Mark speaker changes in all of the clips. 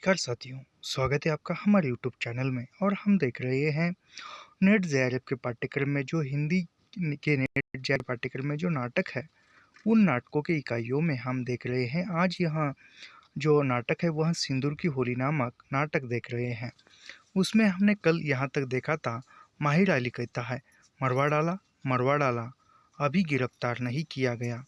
Speaker 1: नमस्कार साथियों, स्वागत है आपका हमारे यूट्यूब चैनल में। और हम देख रहे हैं नेट जेआरएफ के पाठ्यक्रम में जो हिंदी के नेट जेआरएफ पाठ्यक्रम में जो नाटक है, उन नाटकों की इकाइयों में हम देख रहे हैं। आज यहाँ जो नाटक है वह सिंदूर की होली नामक नाटक देख रहे हैं। उसमें हमने कल यहाँ तक देखा था, माहिर अली कहता है, मरवा डाला, अभी गिरफ्तार नहीं किया गया।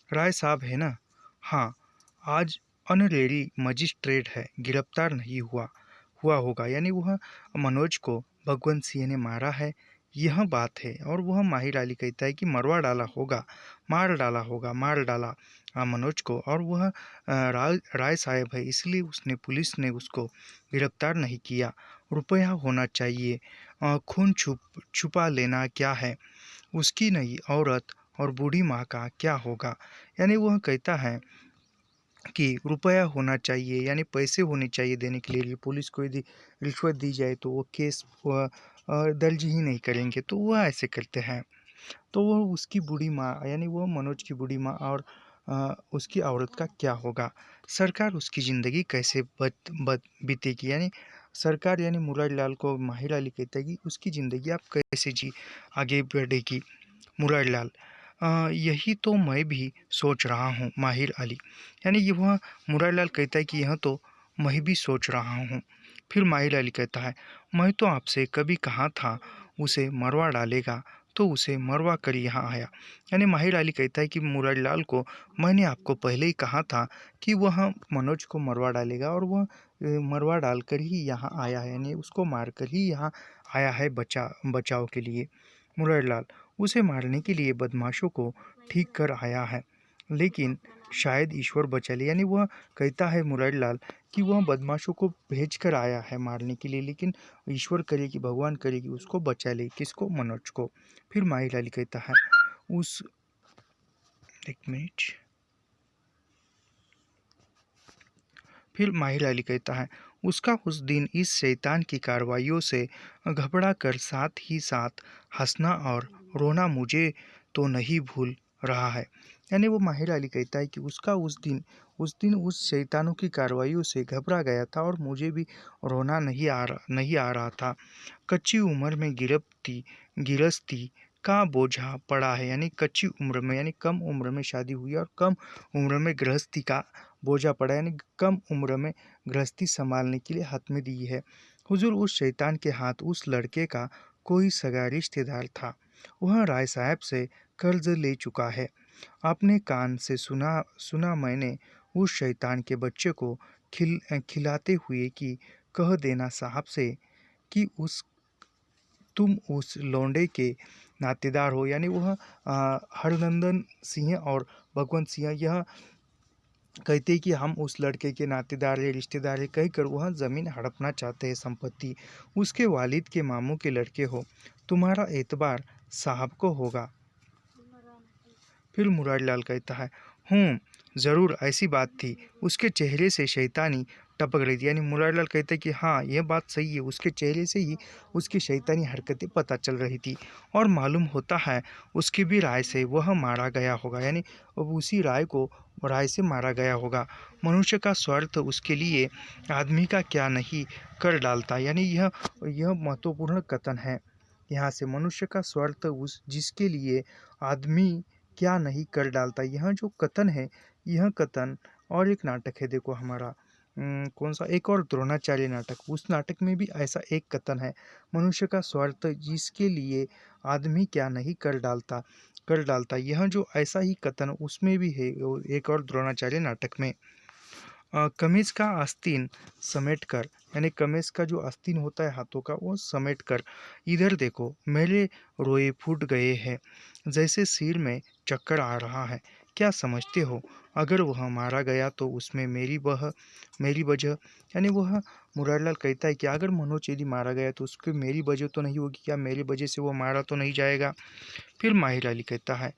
Speaker 1: राय साहब है ना? हाँ, आज ऑनरेरी मजिस्ट्रेट है, गिरफ्तार नहीं हुआ हुआ होगा। यानी वह मनोज को भगवंत सिंह ने मारा है, यह बात है। और वह माहिर अली कहता है कि मरवा डाला होगा, मार डाला मनोज को। और वह राय साहब है, इसलिए उसने पुलिस ने उसको गिरफ्तार नहीं किया। रुपया होना चाहिए, खून छुपा लेना क्या है, उसकी नई औरत और बूढ़ी माँ का क्या होगा। यानी वह कहता है कि रुपया होना चाहिए, यानी पैसे होने चाहिए देने के लिए। पुलिस को यदि रिश्वत दी जाए तो वो केस दर्ज ही नहीं करेंगे, तो वह ऐसे करते हैं। तो वह उसकी बूढ़ी माँ, यानी वह मनोज की बूढ़ी माँ और उसकी औरत का क्या होगा। सरकार उसकी ज़िंदगी कैसे बीतेगी। यानी सरकार, यानी मुरारीलाल को माहिर अली कहता है कि उसकी ज़िंदगी आप कैसे आगे बढ़ेगी। मुरारीलाल, यही तो मैं भी सोच रहा हूँ माहिर अली। यानी ये वह मुरारीलाल कहता है कि यह तो मैं भी सोच रहा हूँ। फिर माहिर अली कहता है, मैं तो आपसे कभी कहा था उसे मरवा डालेगा, तो उसे मरवा कर यहाँ आया। यानी माहिर अली कहता है कि मुरारीलाल को मैंने आपको पहले ही कहा था कि वह मनोज को मरवा डालेगा, और वह मरवा डालकर ही यहाँ आया है, यानी उसको मार कर ही यहाँ आया है बचाव के लिए। मुरारीलाल, उसे मारने के लिए बदमाशों को ठीक कर आया है, लेकिन शायद ईश्वर बचा ले। यानी वह कहता है मुरारीलाल कि वह बदमाशों को भेज कर आया है मारने के लिए, लेकिन ईश्वर करे कि भगवान करे कि उसको बचा ले। किसको? मनोज को। फिर माहिर अली कहता है, उस एक मिनट फिर माहिर अली कहता है, उसका उस दिन इस शैतान की कार्रवाइयों से घबरा कर साथ ही साथ हंसना और रोना मुझे तो नहीं भूल रहा है। यानी वो माहिर अली कहता है कि उसका उस दिन उस शैतानों की कार्रवाइयों से घबरा गया था, और मुझे भी रोना नहीं आ रहा था। कच्ची उम्र में गिरस्ती का बोझा पड़ा है। यानी कच्ची उम्र में, यानी कम उम्र में शादी हुई और कम उम्र में गृहस्थी का बोझा पड़ा, यानी कम उम्र में गृहस्थी संभालने के लिए हाथ में दी है। हुजूर, उस शैतान के हाथ उस लड़के का कोई सगा रिश्तेदार था। वह राय साहब से कर्ज ले चुका है। आपने कान से सुना मैंने उस शैतान के बच्चे को खिलाते हुए कि कह देना साहब से कि तुम उस लौंडे के नातेदार हो। यानी वह हरनंदन सिंह और भगवंत सिंह यह कहते हैं कि हम उस लड़के के नातेदार है, रिश्तेदार है, कहकर वह ज़मीन हड़पना चाहते हैं, संपत्ति। उसके वालिद के मामू के लड़के हो, तुम्हारा एतबार साहब को होगा। फिर मुरारीलाल कहता है, ज़रूर ऐसी बात थी। उसके चेहरे से शैतानी टपक रही थी। यानी मुरारीलाल कहता है कि हाँ, यह बात सही है, उसके चेहरे से ही उसकी शैतानी हरकतें पता चल रही थी। और मालूम होता है उसकी भी राय से वह मारा गया होगा। यानी अब उसी राय से मारा गया होगा। मनुष्य का स्वार्थ उसके लिए आदमी का क्या नहीं कर डालता। यानी यह महत्वपूर्ण कथन है। यहाँ से मनुष्य का स्वार्थ उस जिसके लिए आदमी क्या नहीं कर डालता, यह जो कथन है, यह कथन। और एक नाटक है, देखो हमारा कौन सा, एक और द्रोणाचार्य नाटक, उस नाटक में भी ऐसा एक कथन है, मनुष्य का स्वार्थ जिसके लिए आदमी क्या नहीं कर डालता। यह जो ऐसा ही कथन उसमें भी है, एक और द्रोणाचार्य नाटक में। कमीज का आस्तीन समेटकर, यानी कमीज का जो आस्तीन होता है हाथों का, वो समेटकर, इधर देखो मेरे रोए फूट गए हैं, जैसे सिर में चक्कर आ रहा है। क्या समझते हो, अगर वह मारा गया तो उसमें मेरी वजह। यानी वह मुरारीलाल कहता है कि अगर मनोज यदि मारा गया तो उसकी मेरी वजह तो नहीं होगी क्या, मेरी वजह से वो मारा तो नहीं जाएगा। फिर माहिर अली कहता है,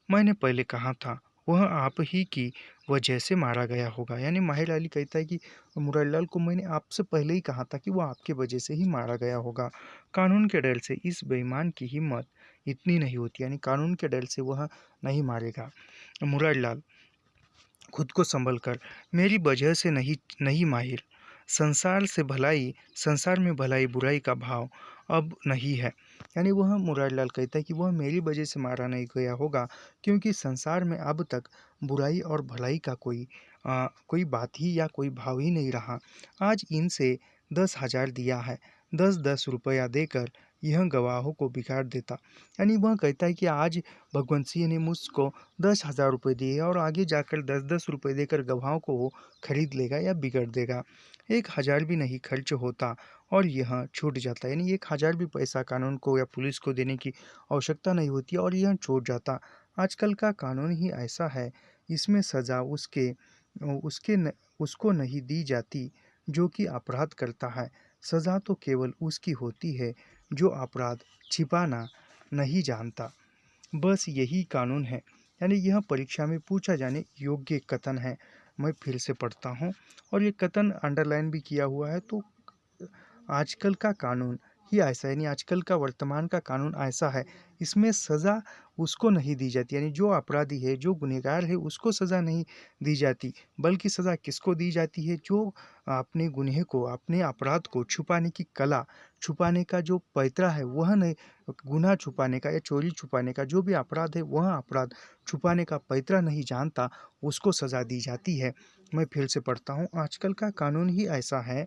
Speaker 1: मैंने पहले कहा था वह आप ही की वजह से मारा गया होगा। यानी माहिर अली कहता है कि मुरारीलाल को मैंने आपसे पहले ही कहा था कि वह आपकी वजह से ही मारा गया होगा। कानून के डर से इस बेईमान की हिम्मत इतनी नहीं होती। यानी कानून के डर से वह नहीं मारेगा। मुरारीलाल खुद को संभल कर, मेरी वजह से नहीं नहीं माहिर संसार में भलाई बुराई का भाव अब नहीं है। यानी वह मुरारीलाल कहता है कि वह मेरी वजह से मारा नहीं गया होगा, क्योंकि संसार में अब तक बुराई और भलाई का कोई बात ही या कोई भाव ही नहीं रहा। आज इनसे 10,000 दिया है, 10-10 रुपया देकर यह गवाहों को बिगाड़ देता। यानी वह कहता है कि आज भगवंत सिंह ने मुझको 10,000 रुपये दिए और आगे जाकर 10-10 रुपये देकर गवाहों को वो खरीद लेगा या बिगाड़ देगा। 1,000 भी नहीं खर्च होता और यह छूट जाता। यानी 1,000 भी पैसा कानून को या पुलिस को देने की आवश्यकता नहीं होती और यह छूट जाता। आजकल का कानून ही ऐसा है, इसमें सज़ा उसके न, उसको नहीं दी जाती जो कि अपराध करता है। सज़ा तो केवल उसकी होती है जो अपराध छिपाना नहीं जानता। बस यही कानून है। यानी यह परीक्षा में पूछा जाने योग्य कथन है। मैं फिर से पढ़ता हूँ और ये कथन अंडरलाइन भी किया हुआ है। तो आजकल का कानून ही ऐसा है, यानी आजकल का वर्तमान का कानून ऐसा है, इसमें सज़ा उसको नहीं दी जाती। यानी जो अपराधी है, जो गुनहगार है, उसको सज़ा नहीं दी जाती, बल्कि सज़ा किसको दी जाती है? जो अपने गुनहे को, अपने अपराध को छुपाने की कला, छुपाने का जो पैतरा है, वह नहीं, गुनाह छुपाने का या चोरी छुपाने का जो भी अपराध है, वह अपराध छुपाने का पैतरा नहीं जानता, उसको सज़ा दी जाती है। मैं फिर से पढ़ता हूँ, आजकल का कानून ही ऐसा है,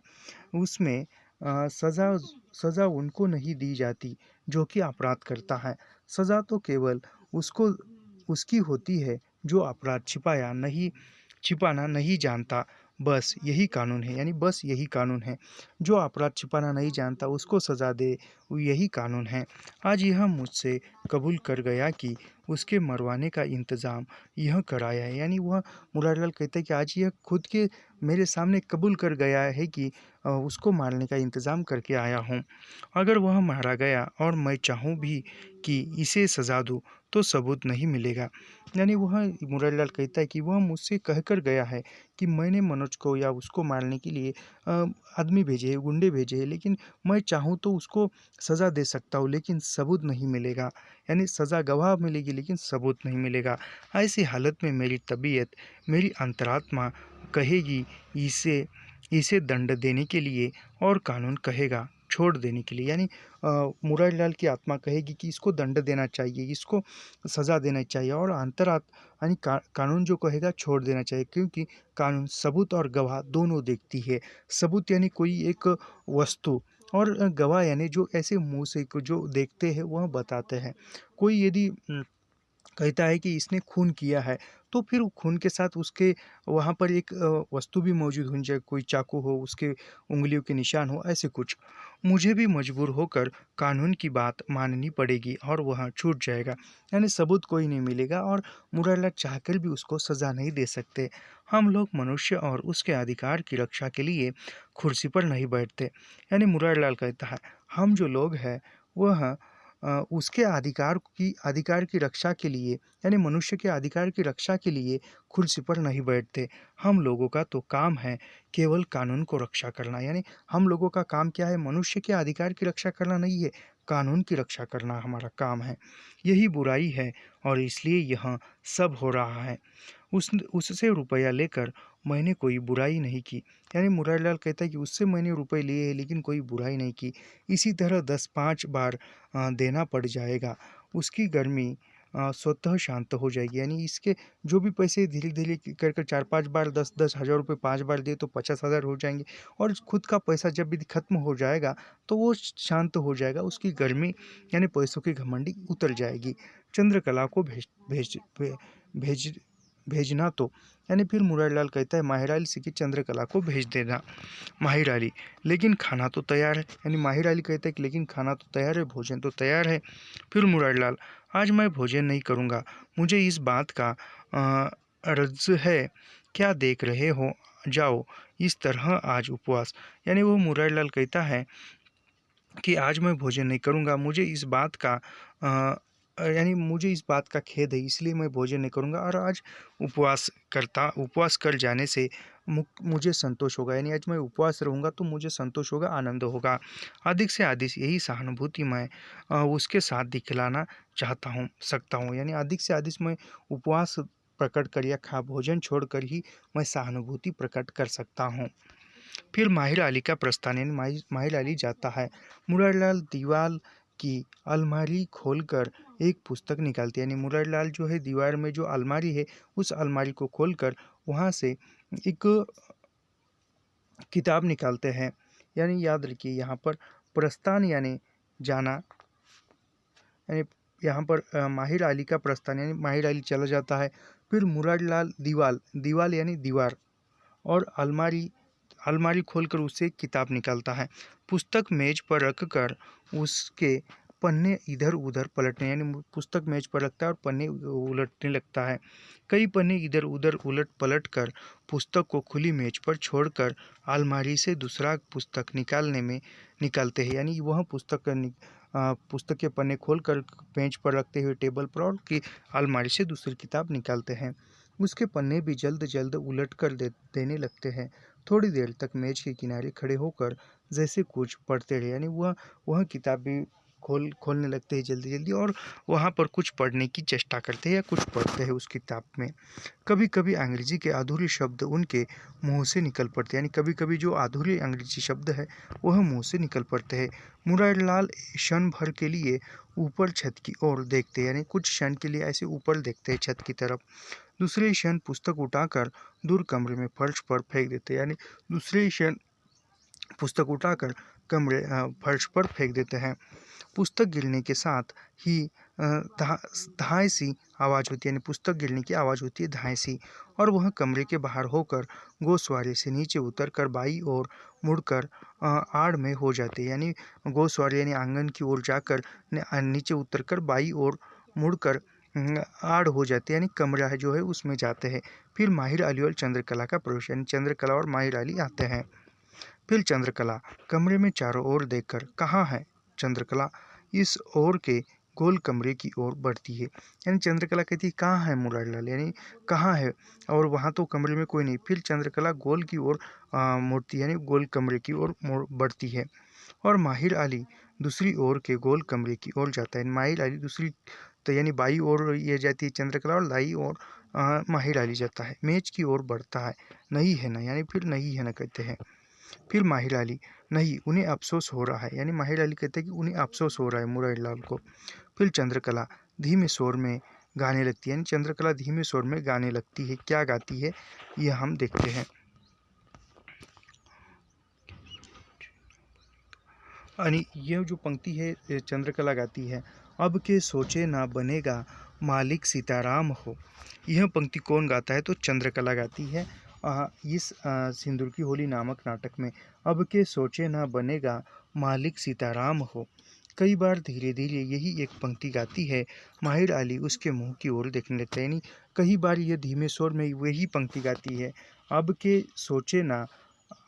Speaker 1: उसमें सज़ा उनको नहीं दी जाती जो कि अपराध करता है। सज़ा तो केवल उसको उसकी होती है जो अपराध छिपाना नहीं जानता। बस यही कानून है, यानी बस यही कानून है। जो अपराध छिपाना नहीं जानता उसको सज़ा दे, यही कानून है। आज यह मुझसे कबूल कर गया कि उसके मरवाने का इंतज़ाम यह कराया है। यानी वह मुरारीलाल कहते हैं कि आज यह खुद के मेरे सामने कबूल कर गया है कि उसको मारने का इंतज़ाम करके आया हूँ। अगर वह मारा गया और मैं चाहूँ भी कि इसे सज़ा दूँ, तो सबूत नहीं मिलेगा। यानी वह मुरारीलाल कहता है कि वह मुझसे कह कर गया है कि मैंने मनोज को या उसको मारने के लिए आदमी भेजे हैं, गुंडे भेजे हैं, लेकिन मैं चाहूँ तो उसको सज़ा दे सकता हूँ, लेकिन सबूत नहीं मिलेगा। यानी सज़ा गवाह मिलेगी लेकिन सबूत नहीं मिलेगा। ऐसी हालत में मेरी तबीयत, मेरी अंतरात्मा कहेगी इसे इसे दंड देने के लिए और कानून कहेगा छोड़ देने के लिए। यानी मुरारीलाल की आत्मा कहेगी कि इसको दंड देना चाहिए, इसको सज़ा देना चाहिए, और यानी कानून जो कहेगा छोड़ देना चाहिए, क्योंकि कानून सबूत और गवाह दोनों देखती है। सबूत यानी कोई एक वस्तु, और गवाह यानी जो ऐसे मुँह से जो देखते हैं वह बताते हैं। कोई यदि कहता है कि इसने खून किया है, तो फिर खून के साथ उसके वहाँ पर एक वस्तु भी मौजूद होनी चाहिए, कोई चाकू हो, उसके उँगलियों के निशान हो, ऐसे कुछ। मुझे भी मजबूर होकर कानून की बात माननी पड़ेगी और वह छूट जाएगा। यानी सबूत कोई नहीं मिलेगा और मुरारीलाल चाहकर भी उसको सज़ा नहीं दे सकते। हम लोग मनुष्य और उसके अधिकार की रक्षा के लिए कुर्सी पर नहीं बैठते। यानी मुरारीलाल कहता है, हम जो लोग हैं वह उसके अधिकार की रक्षा के लिए, यानी मनुष्य के अधिकार की रक्षा के लिए कुर्सी पर नहीं बैठते। हम लोगों का तो काम है केवल कानून को रक्षा करना। यानी हम लोगों का काम क्या है? मनुष्य के अधिकार की रक्षा करना नहीं है, कानून की रक्षा करना हमारा काम है। यही बुराई है और इसलिए यह सब हो रहा है। उससे रुपया लेकर मैंने कोई बुराई नहीं की। यानी मुरारीलाल कहता है कि उससे मैंने रुपए लिए हैं लेकिन कोई बुराई नहीं की। इसी तरह 10-5 बार देना पड़ जाएगा, उसकी गर्मी स्वतः शांत हो जाएगी। यानी इसके जो भी पैसे धीरे-धीरे कर कर 4-5 बार 10-10 हज़ार रुपये 5 बार दिए तो 50,000 हो जाएँगे, और खुद का पैसा जब भी खत्म हो जाएगा तो वो शांत हो जाएगा, उसकी गर्मी यानी पैसों की घमंडी उतर जाएगी। चंद्रकला को भेज भेजना तो, यानी फिर मुरारीलाल कहता है माहिर अली से कि चंद्रकला को भेज देना। माहिर अली, लेकिन खाना तो तैयार है। यानी माहिर अली कहता है कि लेकिन खाना तो तैयार है, भोजन तो तैयार है। फिर मुरारीलाल, आज मैं भोजन नहीं करूँगा, मुझे इस बात का अर्ज है, क्या देख रहे हो, जाओ इस तरह आज उपवास। यानी वो मुरारीलाल कहता है कि आज मैं भोजन नहीं करूँगा, मुझे इस बात का यानी मुझे इस बात का खेद है, इसलिए मैं भोजन नहीं करूँगा, और आज उपवास कर जाने से मुझे संतोष होगा। यानी आज मैं उपवास रहूँगा तो मुझे संतोष होगा, आनंद होगा। अधिक से अधिक यही सहानुभूति मैं उसके साथ दिखलाना सकता हूँ। यानी अधिक से अधिक मैं उपवास प्रकट कर या भोजन छोड़कर ही मैं सहानुभूति प्रकट कर सकता हूँ। फिर माहिर अली का प्रस्थान यानी माहिर अली जाता है। मुरारीलाल दीवार की अलमारी खोलकर एक पुस्तक निकालते हैं, यानी मुरारीलाल जो है दीवार में जो अलमारी है उस अलमारी को खोलकर वहाँ से एक किताब निकालते हैं। यानी याद रखिए यहाँ पर प्रस्थान यानी जाना, यानी यहाँ पर माहिर अली का प्रस्थान यानी माहिर अली चला जाता है। फिर मुरारीलाल दीवाल दीवाल यानी दीवार और अलमारी अलमारी खोलकर उससे किताब निकालता है। पुस्तक मेज पर रखकर उसके पन्ने इधर उधर पलटने, यानी पुस्तक मेज पर रखता है और पन्ने उलटने लगता है। कई पन्ने इधर उधर उलट पलट कर पुस्तक को खुली मेज पर छोड़कर अलमारी से दूसरा पुस्तक निकालते हैं, यानी वह पुस्तक के पन्ने खोलकर मेज पर रखते हुए टेबल पर और की अलमारी से दूसरी किताब निकालते हैं। उसके पन्ने भी जल्द जल्द उलट कर देने लगते हैं। थोड़ी देर तक मेज के किनारे खड़े होकर जैसे कुछ पढ़ते रहे, यानी वह किताब भी खोलने लगते हैं जल्दी जल्दी और वहाँ पर कुछ पढ़ने की चेष्टा करते हैं या कुछ पढ़ते हैं उस किताब में। कभी कभी अंग्रेजी के अधूरे शब्द उनके मुंह से निकल पड़ते हैं, यानी कभी कभी जो अधूरे अंग्रेजी शब्द है वह मुंह से निकल पड़ते हैं। मुरारीलाल क्षण भर के लिए ऊपर छत की ओर देखते हैं, यानी कुछ क्षण के लिए ऐसे ऊपर देखते हैं छत की तरफ। दूसरे क्षण पुस्तक उठाकर दूर कमरे में फर्श पर फेंक देते हैं, यानी दूसरे क्षण पुस्तक उठाकर फर्श पर फेंक देते हैं। पुस्तक गिरने के साथ ही धाए सी आवाज़ होती है, यानी पुस्तक गिरने की आवाज़ होती है धाए सी, और वह कमरे के बाहर होकर गोसवारे से नीचे उतरकर बाई ओर मुड़कर आड़ में हो जाते हैं, यानी गोसवारे यानी आंगन की ओर जाकर नीचे उतरकर बाई ओर मुड़कर आड़ हो जाते हैं, यानी कमरा है जो है उसमें जाते हैं। फिर माहिर अली और चंद्रकला का प्रवेश, यानी चंद्रकला और माहिर अली आते हैं। फिर चंद्रकला कमरे में चारों ओर देखकर कहाँ है चंद्रकला इस ओर के गोल कमरे की ओर बढ़ती है, यानी चंद्रकला कहती है कहाँ है मुरारीलाल, यानी कहाँ है, और वहाँ तो कमरे में कोई नहीं। फिर चंद्रकला गोल की ओर मुड़ती है, यानी गोल कमरे की ओर बढ़ती है और माहिर अली दूसरी ओर के गोल कमरे की ओर जाता है। माहिर अली दूसरी तो यानी बाई ओर ये जाती है चंद्रकला और दाई ओर माहिर अली जाता है। मेज की ओर बढ़ता है, नहीं है ना, यानी फिर नहीं है ना कहते हैं। फिर माहिर अली नहीं, उन्हें अफसोस हो रहा है, यानी माहिर अली कहते हैं कि उन्हें अफसोस हो रहा है मुरारीलाल को। फिर चंद्रकला धीमे स्वर में गाने लगती है, यानी चंद्रकला धीमे स्वर में गाने लगती है। क्या गाती है यह हम देखते हैं। यानी यह जो पंक्ति है चंद्रकला गाती है, अब के सोचे ना बनेगा मालिक सीताराम हो। यह पंक्ति कौन गाता है तो चंद्रकला गाती है इस सिंदूर की होली नामक नाटक में। अब के सोचे ना बनेगा मालिक सीताराम हो। कई बार धीरे धीरे यही एक पंक्ति गाती है, माहिर अली उसके मुंह की ओर देखने लगता है, यानी कई बार यह धीमे स्वर में वही पंक्ति गाती है, अब के सोचे ना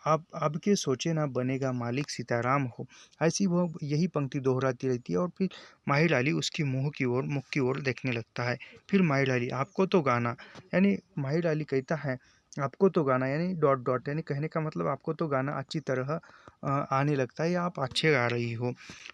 Speaker 1: अब के सोचे ना बनेगा मालिक सीताराम हो। ऐसी वह यही पंक्ति दोहराती रहती है और फिर माहिर अली उसकी मुख की ओर देखने लगता है। फिर माहिर अली आपको तो गाना, यानी माहिर अली कहता है आपको तो गाना, यानी डॉट डॉट, यानी कहने का मतलब आपको तो गाना अच्छी तरह आने लगता है या आप अच्छे गा रही हो।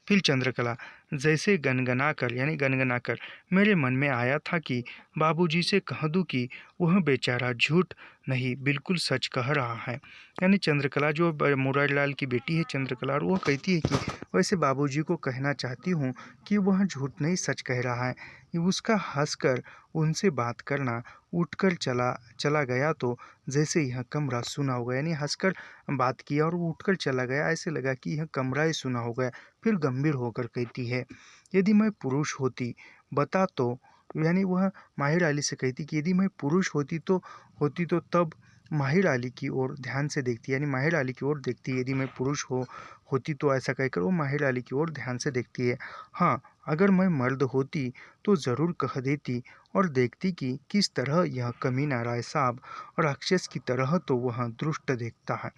Speaker 1: फिर चंद्रकला जैसे गनगना कर, यानी गनगना कर मेरे मन में आया था कि बाबूजी से कह दूं कि वह बेचारा झूठ नहीं बिल्कुल सच कह रहा है। यानी चंद्रकला जो मुरारीलाल की बेटी है चंद्रकला, और वो कहती है कि वैसे बाबूजी को कहना चाहती हूँ कि वह झूठ नहीं सच कह रहा है। उसका हंसकर उनसे बात करना उठकर चला गया तो जैसे यह कमरा सुना हो गया, यानी हंसकर बात किया और वो उठकर चला गया, ऐसे लगा कि यह कमरा ही सुना हो गया। फिर गंभीर होकर कहती है यदि मैं पुरुष होती बता तो, यानी वह माहिर अली से कहती कि यदि मैं पुरुष होती तो तब माहिर अली की ओर ध्यान से देखती, यानी माहिर अली की ओर देखती है। यदि मैं पुरुष होती तो ऐसा कहकर वो माहिर अली की ओर ध्यान से देखती है। हाँ, अगर मैं मर्द होती तो ज़रूर कह देती और देखती कि किस तरह यह कमीना राय साहब राक्षस की तरह तो वह दुष्ट देखता है।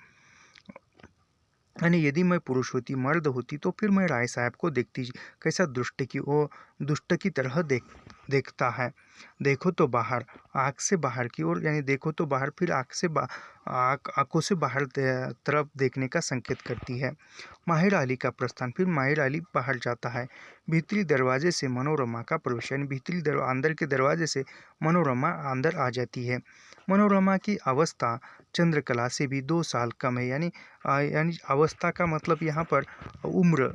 Speaker 1: यानी यदि मैं पुरुष होती मर्द होती तो फिर मैं राय साहब को देखती कैसा दुष्ट की तरह देखता है। देखो तो बाहर आँख से बाहर की ओर, यानी देखो तो बाहर फिर आँखों से बाहर तरफ देखने का संकेत करती है। माहिर अली का प्रस्थान, फिर माहिर अली बाहर जाता है। भीतरी दरवाजे से मनोरमा का प्रवेश, यानी अंदर के दरवाजे से मनोरमा अंदर आ जाती है। मनोरमा की अवस्था चंद्रकला से भी 2 साल कम है। यानी अवस्था का मतलब यहाँ पर उम्र,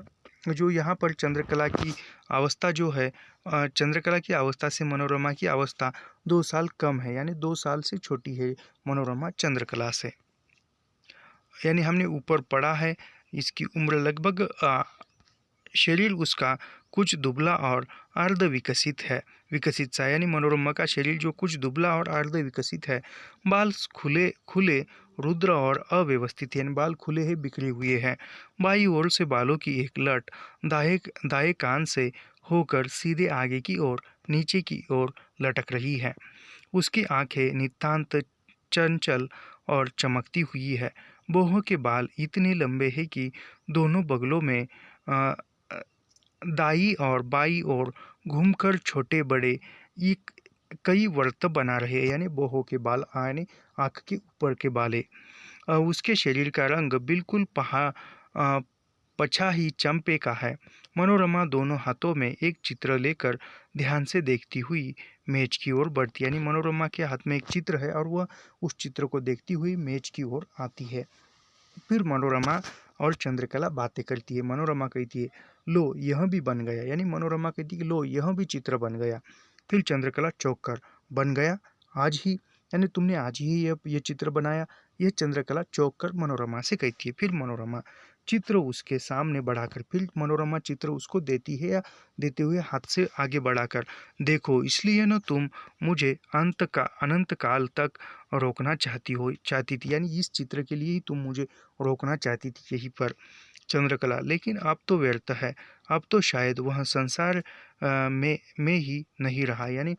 Speaker 1: जो यहाँ पर चंद्रकला की अवस्था जो है, चंद्रकला की अवस्था से मनोरमा की अवस्था 2 साल कम है, यानी 2 साल से छोटी है मनोरमा चंद्रकला से। यानी हमने ऊपर पढ़ा है इसकी उम्र लगभग शरीर उसका कुछ दुबला और अर्ध विकसित सा, यानी मनोरमा का शरीर जो कुछ दुबला और अर्ध विकसित है। बाल खुले खुले रुद्र और अव्यवस्थित है, यानी बाल खुले हैं, बिखरे हुए हैं। बाईं ओर से बालों की एक लट दाएं कान से होकर सीधे आगे की ओर नीचे की ओर लटक रही है। उसकी आंखें नितांत चंचल और चमकती हुई है। बाहों के बाल इतने लंबे हैं कि दोनों बगलों में दाई और बाई ओर घूमकर छोटे बड़े एक कई वृत्त बना रहे हैं, यानी बाहों के बाल यानी आँख के ऊपर के बाले। उसके शरीर का रंग बिल्कुल पछा ही चंपे का है। मनोरमा दोनों हाथों में एक चित्र लेकर ध्यान से देखती हुई मेज की ओर बढ़ती, यानी मनोरमा के हाथ में एक चित्र है और वह उस चित्र को देखती हुई मेज की ओर आती है। फिर मनोरमा और चंद्रकला बातें करती है। मनोरमा कहती है, लो यह भी बन गया, यानी मनोरमा कहती है कि लो यह भी चित्र बन गया। फिर चंद्रकला चौंक कर, बन गया आज ही, यानी तुमने आज ही ये चित्र बनाया? यह चंद्रकला चौंक कर मनोरमा से कहती है। फिर मनोरमा चित्र उसके सामने बढ़ाकर, फिर मनोरमा चित्र उसको देती है या देते हुए हाथ से आगे बढ़ाकर, देखो इसलिए न तुम मुझे अनंत काल तक रोकना चाहती थी, यानी इस चित्र के लिए ही तुम मुझे रोकना चाहती थी यहीं पर चंद्रकला, लेकिन अब तो व्यर्थ है। अब तो शायद वह संसार में ही नहीं रहा। यानी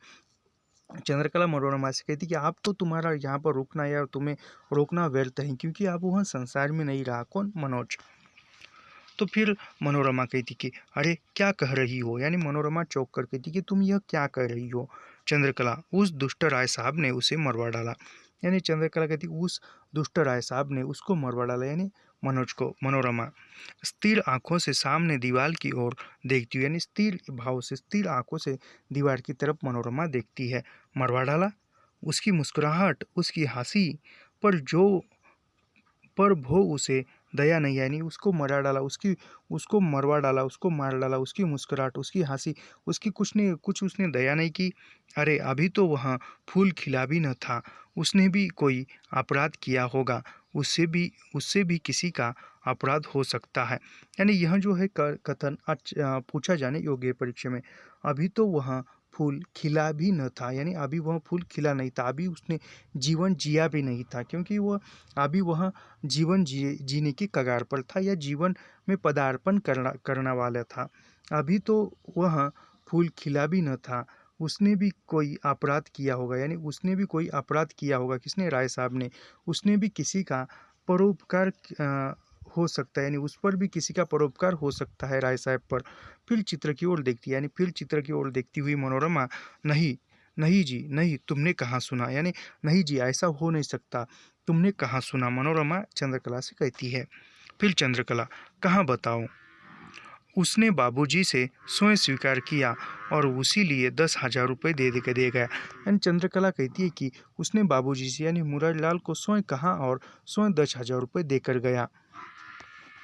Speaker 1: चंद्रकला मनोरमा से कहती कि आप तो तुम्हारा यहाँ पर रुकना या तुम्हें रोकना व्यर्थ है, क्योंकि अब वह संसार में नहीं रहा। कौन? मनोज। तो फिर मनोरमा कहती कि अरे क्या कह रही हो, यानी मनोरमा चौंक कर कहती कि तुम यह क्या कह रही हो? चंद्रकला, उस दुष्ट राय साहब ने उसे मरवा डाला, यानी चंद्रकला कहती उस दुष्ट राय साहब ने उसको मरवा डाला, यानी मनोज को। मनोरमा स्थिर आंखों से सामने दीवार की ओर देखती हुई, यानी स्थिर भाव से स्थिर आंखों से दीवार की तरफ मनोरमा देखती है। मरवा डाला? उसकी मुस्कुराहट, उसकी हंसी पर भो उसे दया नहीं, यानी उसको मरा डाला, उसको मरवा डाला, उसको मार डाला। उसकी मुस्कुराहट, उसकी हंसी, उसकी कुछ उसने दया नहीं की। अरे अभी तो वह फूल खिला भी न था, उसने भी कोई अपराध किया होगा, उससे भी किसी का अपराध हो सकता है। यानी यह जो है कथन पूछा जाने योग्य है परीक्षा में। अभी तो वह फूल खिला भी न था, यानी अभी वह फूल खिला नहीं था, अभी उसने जीवन जिया भी नहीं था, क्योंकि वह जीवन जीने की कगार पर था या जीवन में पदार्पण करना वाला था। अभी तो वह फूल खिला भी न था, उसने भी कोई अपराध किया होगा, यानी उसने भी कोई अपराध किया होगा। किसने? राय साहब ने। उसने भी किसी का परोपकार हो सकता है, यानी उस पर भी किसी का परोपकार हो सकता है राय साहब पर। फिर चित्र की ओर देखती, यानी फिर चित्र की ओर देखती हुई मनोरमा, नहीं नहीं जी नहीं, तुमने कहाँ सुना, यानी नहीं जी ऐसा हो नहीं सकता, तुमने कहाँ सुना? मनोरमा चंद्रकला से कहती है। फिर चंद्रकला, कहाँ बताऊं? उसने बाबूजी से स्वयं स्वीकार किया और उसी लिए 10,000 रुपये दे गया। यानी चंद्रकला कहती है कि उसने बाबूजी से यानी मुरारीलाल को स्वयं कहा और स्वयं 10,000 रुपये देकर गया।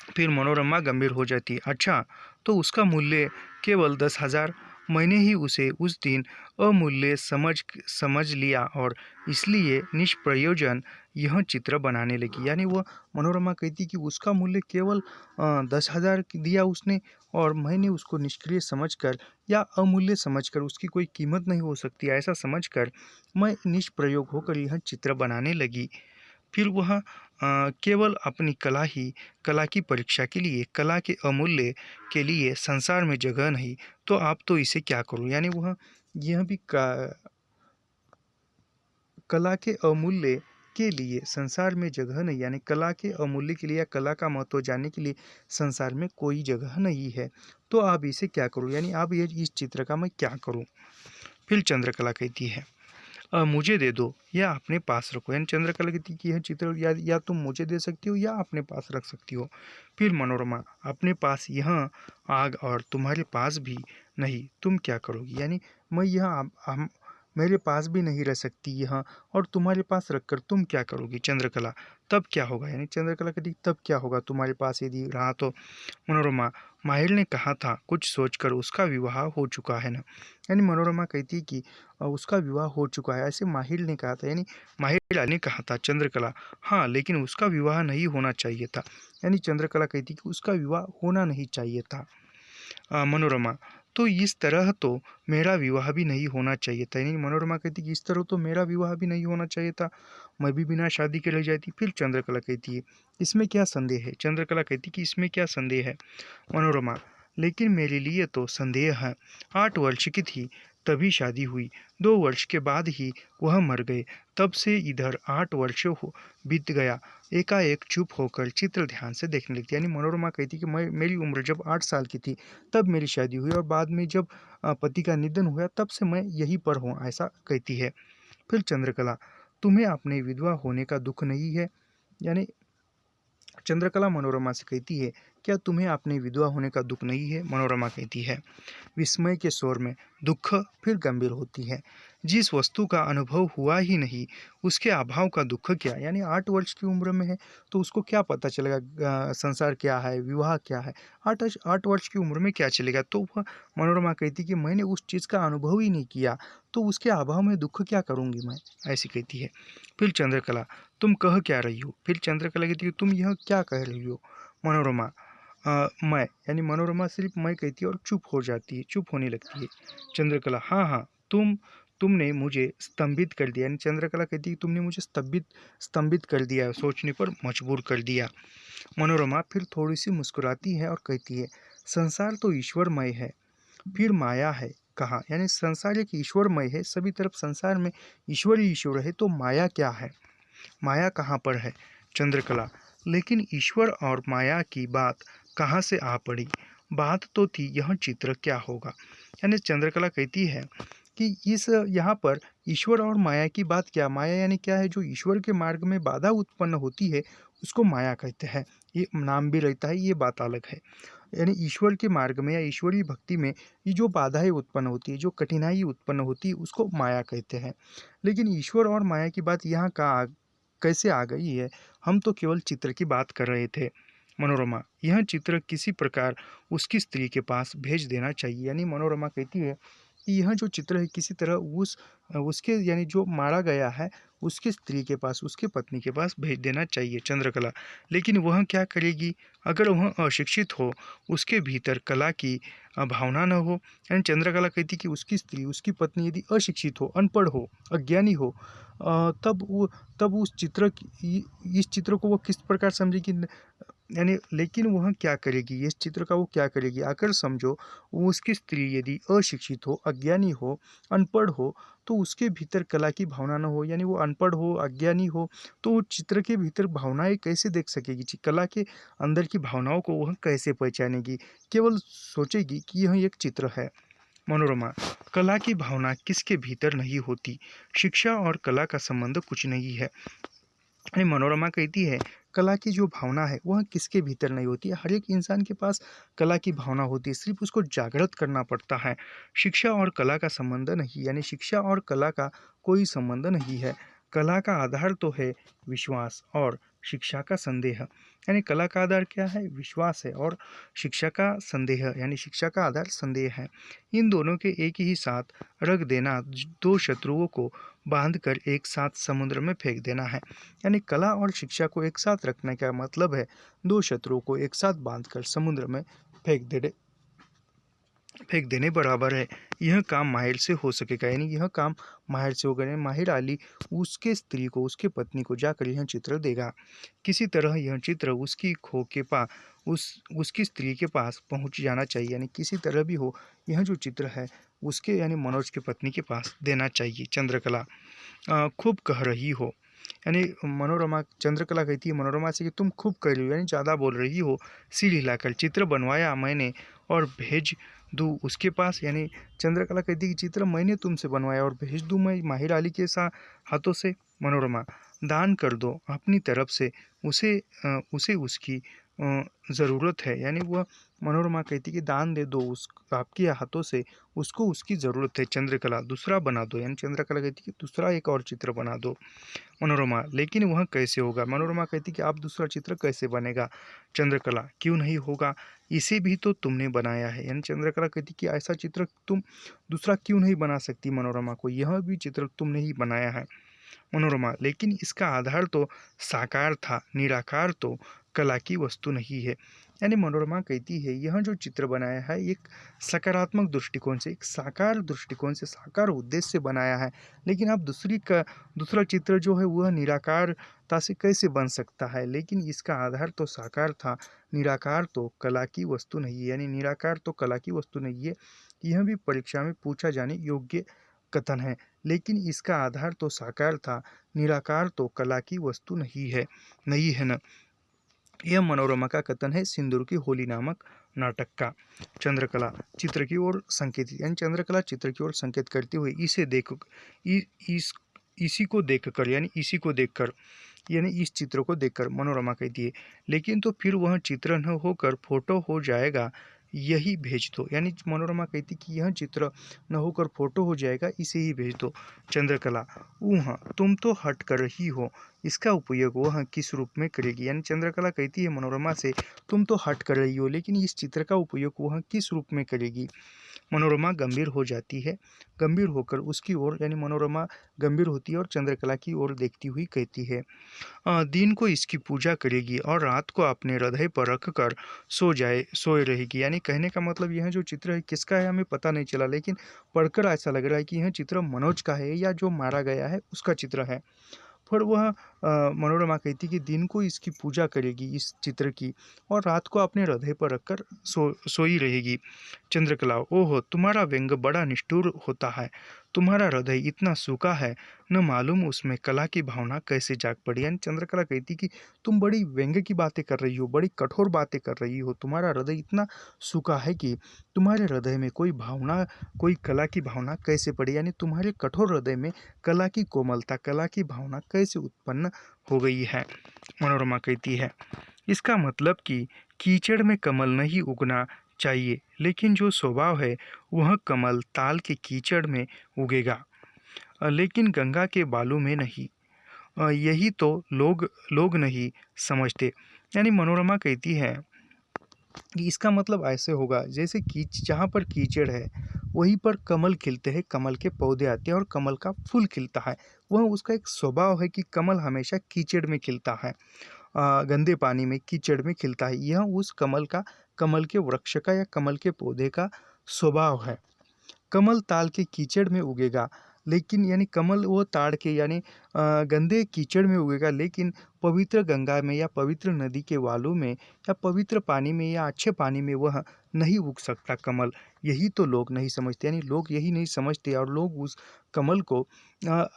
Speaker 1: फिर मनोरमा गंभीर हो जाती है। अच्छा, तो उसका मूल्य केवल 10,000? मैंने ही उसे उस दिन अमूल्य समझ लिया और इसलिए निष्प्रयोजन यह चित्र बनाने लगी। यानी वह मनोरमा कहती कि उसका मूल्य केवल 10,000 दिया उसने, और मैंने उसको निष्क्रिय समझकर या अमूल्य समझकर, उसकी कोई कीमत नहीं हो सकती ऐसा समझकर मैं निष्प्रयोग होकर यह चित्र बनाने लगी। फिर वह केवल अपनी कला की परीक्षा के लिए, कला के अमूल्य के लिए संसार में जगह नहीं, तो आप तो इसे क्या करूं? यानी वह यह भी कला के अमूल्य के लिए संसार में जगह नहीं, यानी कला के अमूल्य के लिए या कला का महत्व जानने के लिए संसार में कोई जगह नहीं है, तो आप इसे क्या करूं? यानी आप ये इस चित्र का मैं क्या करूं? फिर चंद्रकला कहती है, मुझे दे दो या अपने पास रखो। यानी चंद्रकला कहती कि यह चित्र या तुम मुझे दे सकती हो या अपने पास रख सकती हो। फिर मनोरमा, अपने पास यह आग और तुम्हारे पास भी नहीं, तुम क्या करोगी? यानी मैं यह मेरे पास भी नहीं रह सकती यहाँ, और तुम्हारे पास रखकर तुम क्या करोगी? चंद्रकला, तब क्या होगा? यानी चंद्रकला कहती तब क्या होगा तुम्हारे पास यदि रहा तो? मनोरमा, माहिर ने कहा था कुछ सोचकर उसका विवाह हो चुका है ना। यानी मनोरमा कहती कि उसका विवाह हो चुका है, ऐसे माहिर ने कहा था, यानी माहिर अली ने कहा था। चंद्रकला, हाँ लेकिन उसका विवाह नहीं होना चाहिए था। यानी चंद्रकला कहती कि उसका विवाह होना नहीं चाहिए था। मनोरमा, तो इस तरह तो मेरा विवाह भी नहीं होना चाहिए था। यानी मनोरमा कहती कि इस तरह तो मेरा विवाह भी नहीं होना चाहिए था, मैं भी बिना शादी के रह जाती। फिर चंद्रकला कहती है इसमें क्या संदेह है? चंद्रकला कहती कि इसमें क्या संदेह है? मनोरमा, लेकिन मेरे लिए तो संदेह है। 8 वर्ष की थी तभी शादी हुई, 2 वर्ष के बाद ही वह मर गए, तब से इधर 8 वर्ष हो बीत गया। एकाएक चुप होकर चित्र ध्यान से देखने लगती। यानी मनोरमा कहती कि मैं, मेरी उम्र जब 8 साल की थी तब मेरी शादी हुई, और बाद में जब पति का निधन हुआ तब से मैं यहीं पर हूँ, ऐसा कहती है। फिर चंद्रकला, तुम्हें अपने विधवा होने का दुख नहीं है? यानी चंद्रकला मनोरमा से कहती है क्या तुम्हें अपने विधवा होने का दुख नहीं है? मनोरमा कहती है विस्मय के स्वर में दुख, फिर गंभीर होती है। जिस वस्तु का अनुभव हुआ ही नहीं उसके अभाव का दुख क्या? यानी 8 वर्ष की उम्र में है तो उसको क्या पता चलेगा संसार क्या है, विवाह क्या है? 8 वर्ष की उम्र में क्या चलेगा? तो वह मनोरमा कहती कि मैंने उस चीज़ का अनुभव ही नहीं किया, तो उसके अभाव में दुख क्या करूँगी मैं, ऐसी कहती है। फिर चंद्रकला, तुम कह क्या रही हो? फिर चंद्रकला कहती है तुम यह क्या कह रही हो? मनोरमा, मैं, यानी मनोरमा सिर्फ मैं कहती है और चुप हो जाती है, चुप होने लगती है। चंद्रकला, हाँ हाँ, तुमने मुझे स्तंभित कर दिया। यानी चंद्रकला कहती है तुमने मुझे स्तंभित स्तंभित कर दिया, सोचने पर मजबूर कर दिया। मनोरमा फिर थोड़ी सी मुस्कुराती है और कहती है संसार तो ईश्वरमय है, फिर माया है कहाँ? यानी संसार एक ईश्वरमय है, सभी तरफ संसार में ईश्वर ही ईश्वर है, तो माया क्या है, माया कहाँ पर है? चंद्रकला, लेकिन ईश्वर और माया की बात कहाँ से आ पड़ी? बात तो थी यह चित्र क्या होगा। यानी चंद्रकला कहती है कि इस यहाँ पर ईश्वर और माया की बात क्या? माया यानी क्या है? जो ईश्वर के मार्ग में बाधा उत्पन्न होती है उसको माया कहते हैं। ये नाम भी रहता है, ये बात अलग है। यानी ईश्वर के मार्ग में या ईश्वरीय भक्ति में ये जो बाधाएं उत्पन्न होती है, जो कठिनाई उत्पन्न होती है, उसको माया कहते हैं। लेकिन ईश्वर और माया की बात यहाँ कैसे आ गई है? हम तो केवल चित्र की बात कर रहे थे। मनोरमा, यह चित्र किसी प्रकार उसकी स्त्री के पास भेज देना चाहिए। यानी मनोरमा कहती है कि यह जो चित्र है किसी तरह उसके, यानी जो मारा गया है उसके स्त्री के पास, उसके पत्नी के पास भेज देना चाहिए। चंद्रकला, लेकिन वह क्या करेगी? अगर वह अशिक्षित हो, उसके भीतर कला की भावना न हो। यानी चंद्रकला कहती कि उसकी स्त्री, उसकी पत्नी यदि अशिक्षित हो, अनपढ़ हो, अज्ञानी हो, तब उस इस चित्र को वो किस प्रकार समझेगी? यानी लेकिन वह क्या करेगी? इस चित्र का वो क्या करेगी? आकर समझो, वो उसकी स्त्री यदि अशिक्षित हो, अज्ञानी हो, अनपढ़ हो, तो उसके भीतर कला की भावना न हो, यानी वो अनपढ़ हो, अज्ञानी हो, तो वो चित्र के भीतर भावनाएं कैसे देख सकेगी? कला के अंदर की भावनाओं को वह कैसे पहचानेगी? केवल सोचेगी कि यह एक चित्र है। मनोरमा, कला की भावना किसके भीतर नहीं होती? शिक्षा और कला का संबंध कुछ नहीं है। मनोरमा कहती है कला की जो भावना है वह किसके भीतर नहीं होती है? हर एक इंसान के पास कला की भावना होती है, सिर्फ उसको जागृत करना पड़ता है। शिक्षा और कला का संबंध नहीं, यानी शिक्षा और कला का कोई संबंध नहीं है। कला का आधार तो है विश्वास, और शिक्षा का संदेह। यानी कला का आधार क्या है? विश्वास है, और शिक्षा का संदेह, यानी शिक्षा का आधार संदेह है। इन दोनों के एक ही साथ रख देना दो शत्रुओं को बांधकर एक साथ समुद्र में फेंक देना है। यानी कला और शिक्षा को एक साथ रखने का मतलब है दो शत्रुओं को एक साथ बांधकर समुद्र में फेंक देने बराबर है। यह काम माहिर से हो सकेगा, यानी यह काम माहिर से होगा। यानी माहिर अली उसके स्त्री को, उसके पत्नी को जाकर यह चित्र देगा। किसी तरह यह चित्र उसकी खो के पास, उसकी स्त्री के पास पहुंच जाना चाहिए। यानी किसी तरह भी हो, यह जो चित्र है उसके, यानी मनोज की पत्नी के पास देना चाहिए। चंद्रकला, खूब कह रही हो। यानी मनोरमा, चंद्रकला कहती है मनोरमा से कि तुम खूब कह रही हो, यानी ज़्यादा बोल रही हो। सिर हिलाकर, चित्र बनवाया मैंने और भेज दूँ उसके पास? यानी चंद्रकला कहती है कि चित्र मैंने तुमसे बनवाया और भेज दूँ मैं माहिर अली के हाथों से? मनोरमा, दान कर दो अपनी तरफ से, उसे उसकी ज़रूरत है, यानी वह मनोरमा कहती कि दान दे दो उस आपके हाथों से, उसको उसकी ज़रूरत है। चंद्रकला दूसरा बना दो, यानी चंद्रकला कहती कि दूसरा एक और चित्र बना दो। मनोरमा लेकिन वह कैसे होगा? मनोरमा कहती कि आप दूसरा चित्र कैसे बनेगा? चंद्रकला क्यों नहीं होगा? इसे भी तो तुमने बनाया है। यानी चंद्रकला कहती कि ऐसा चित्र तुम दूसरा क्यों नहीं बना सकती मनोरमा को? यह भी चित्र तुमने ही बनाया है। मनोरमा लेकिन इसका आधार तो साकार था, निराकार तो कला की वस्तु नहीं है। यानी मनोरमा कहती है यह जो चित्र बनाया है एक सकारात्मक दृष्टिकोण से, एक साकार दृष्टिकोण से, साकार उद्देश्य से बनाया है, लेकिन अब दूसरा चित्र जो है वह निराकारता से कैसे बन सकता है? लेकिन इसका आधार तो साकार था, निराकार तो कला की वस्तु नहीं है। यानी निराकार तो कला की वस्तु नहीं है, यह भी परीक्षा में पूछा जाने योग्य कथन है। लेकिन इसका आधार तो साकार था, निराकार तो कला की वस्तु नहीं है न। यह मनोरमा का कथन है सिंदूर की होली नामक नाटक का। चंद्रकला चित्र की ओर संकेत, यानी चंद्रकला चित्र की ओर संकेत करते हुए इसी को देखकर, यानी इसी को देखकर, यानी इस चित्र को देखकर मनोरमा कहती है लेकिन तो फिर वह चित्र न होकर फोटो हो जाएगा, यही भेज दो। यानी मनोरमा कहती कि यह चित्र न होकर फोटो हो जाएगा, इसे ही भेज दो। चंद्रकला तुम तो हट कर रही हो, इसका उपयोग वह किस रूप में करेगी? यानी चंद्रकला कहती है मनोरमा से तुम तो हट कर रही हो, लेकिन इस चित्र का उपयोग वह किस रूप में करेगी? मनोरमा गंभीर हो जाती है, गंभीर होकर उसकी ओर, यानी मनोरमा गंभीर होती है और चंद्रकला की ओर देखती हुई कहती है दिन को इसकी पूजा करेगी और रात को अपने हृदय पर रख कर सोए रहेगी। यानी कहने का मतलब यह जो चित्र है किसका है हमें पता नहीं चला, लेकिन पढ़कर ऐसा लग रहा है कि यह चित्र मनोज का है या जो मारा गया है उसका चित्र है। फिर वह मनोरमा कहती कि दिन को इसकी पूजा करेगी इस चित्र की, और रात को अपने हृदय पर रखकर सोई रहेगी। चंद्रकला ओहो, तुम्हारा व्यंग बड़ा निष्ठुर होता है, तुम्हारा हृदय इतना सूखा है, न मालूम उसमें कला की भावना कैसे जाग पड़ी। यानी चंद्रकला कहती कि तुम बड़ी व्यंग की बातें कर रही हो, बड़ी कठोर बातें कर रही हो, तुम्हारा हृदय इतना सूखा है कि तुम्हारे हृदय में कोई भावना, कोई कला की भावना कैसे पड़ी? यानी तुम्हारे कठोर हृदय में कला की कोमलता, कला की भावना कैसे उत्पन्न हो गई है? मनोरमा कहती है इसका मतलब कि कीचड़ में कमल नहीं उगना चाहिए, लेकिन जो स्वभाव है वह कमल ताल के कीचड़ में उगेगा, लेकिन गंगा के बालू में नहीं। यही तो लोग नहीं समझते। यानी मनोरमा कहती है कि इसका मतलब ऐसे होगा जैसे कीच जहाँ पर कीचड़ है वहीं पर कमल खिलते हैं, कमल के पौधे आते हैं और कमल का फूल खिलता है। वह उसका एक स्वभाव है कि कमल हमेशा कीचड़ में खिलता है, गंदे पानी में, कीचड़ में खिलता है। यह उस कमल के वृक्ष का या कमल के पौधे का स्वभाव है। कमल ताल के कीचड़ में उगेगा, लेकिन यानी कमल वो ताड़ के, यानी गंदे कीचड़ में उगेगा, लेकिन पवित्र गंगा में या पवित्र नदी के बालू में या पवित्र पानी में या अच्छे पानी में वह नहीं उग सकता कमल। यही तो लोग नहीं समझते, यानी लोग यही नहीं समझते और लोग उस कमल को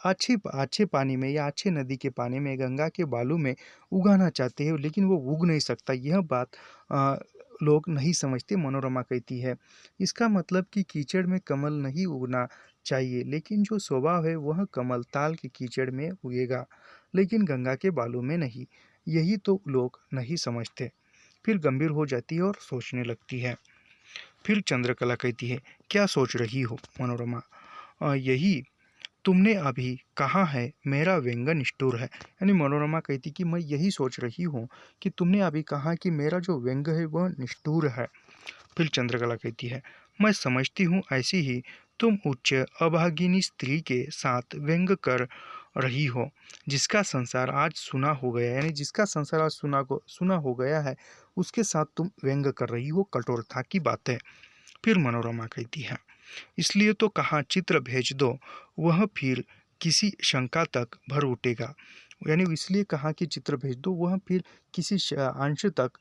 Speaker 1: अच्छे पानी में या अच्छे नदी के पानी में, गंगा के बालू में उगाना चाहते हैं, लेकिन वो उग नहीं सकता। यह बात लोग नहीं समझते, मनोरमा कहती है। इसका मतलब कि कीचड़ में कमल नहीं उगना चाहिए, लेकिन जो स्वभाव है वह कमल ताल के कीचड़ में उगेगा, लेकिन गंगा के बालू में नहीं। यही तो लोग नहीं समझते। फिर गंभीर हो जाती है और सोचने लगती है। फिर चंद्रकला कहती है क्या सोच रही हो मनोरमा? यही तुमने अभी कहा है मेरा व्यंग निष्ठुर है। यानी मनोरमा कहती कि मैं यही सोच रही हूँ कि तुमने अभी कहा कि मेरा जो व्यंग है वह निष्ठुर है। फिर चंद्रकला कहती है मैं समझती हूँ ऐसी ही तुम उच्च अभागिनी स्त्री के साथ व्यंग कर रही हो, जिसका संसार आज सुना हो गया, यानी जिसका संसार आज सुना हो गया है उसके साथ तुम व्यंग कर रही हो, कठोरता की बात है। फिर मनोरमा कहती है इसलिए तो कहा चित्र भेज दो, वह फिर किसी शंका तक भर उठेगा। यानी इसलिए कहा कि चित्र भेज दो, वह फिर किसी अंश तक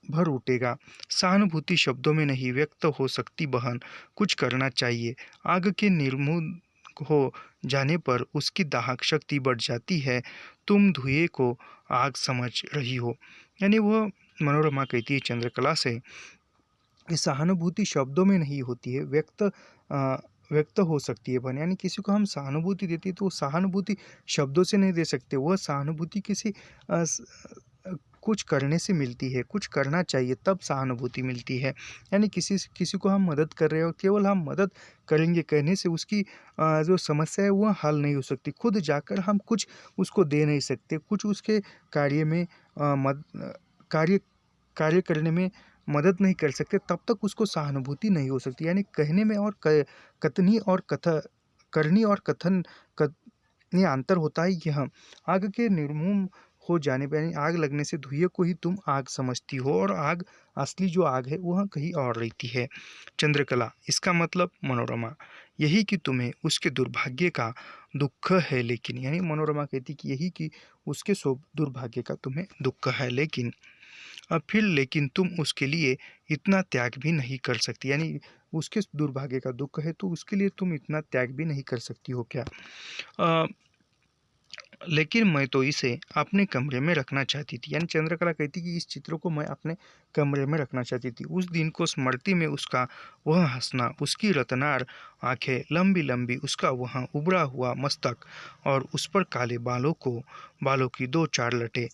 Speaker 1: भर उठेगा। सहानुभूति शब्दों में नहीं व्यक्त हो सकती बहन, कुछ करना चाहिए। आग के निर्मूल हो जाने पर उसकी दाहक शक्ति बढ़ जाती है, तुम धुएं को आग समझ रही हो। यानी वह मनोरमा कहती है चंद्रकला से ये सहानुभूति शब्दों में नहीं होती है, व्यक्त हो सकती है बहन। यानी किसी को हम सहानुभूति देती है तो वो सहानुभूति शब्दों से नहीं दे सकते, वह सहानुभूति किसी कुछ करने से मिलती है, कुछ करना चाहिए तब सहानुभूति मिलती है। यानी किसी किसी को हम मदद कर रहे हो, केवल हम मदद करेंगे कहने से उसकी जो समस्या है वह हल नहीं हो सकती। खुद जाकर हम कुछ उसको दे नहीं सकते, कुछ उसके कार्य में अ, मद अ, कार्य कार्य करने में मदद नहीं कर सकते, तब तक उसको सहानुभूति नहीं हो सकती। यानी कहने में और कथनी और करनी और कथन ये अंतर होता है यह। आग के निर्मूल हो जाने पर यानी आग लगने से धुएं को ही तुम आग समझती हो, और आग असली जो आग है वह कहीं और रहती है। चंद्रकला, इसका मतलब मनोरमा, यही कि तुम्हें उसके दुर्भाग्य का दुख है, लेकिन यानी मनोरमा कहती कि यही कि उसके दुर्भाग्य का तुम्हें दुख है, लेकिन अब फिर लेकिन तुम उसके लिए इतना त्याग भी नहीं कर सकती। यानी उसके दुर्भाग्य का दुख है तो उसके लिए तुम इतना त्याग भी नहीं कर सकती हो क्या? अ, लेकिन मैं तो इसे अपने कमरे में रखना चाहती थी। यानी चंद्रकला कहती कि इस चित्र को मैं अपने कमरे में रखना चाहती थी। उस दिन को स्मृति में उसका वह हंसना, उसकी रतनार आंखें लंबी लंबी, उसका वह उभरा हुआ मस्तक और उस पर काले बालों की दो चार लटें,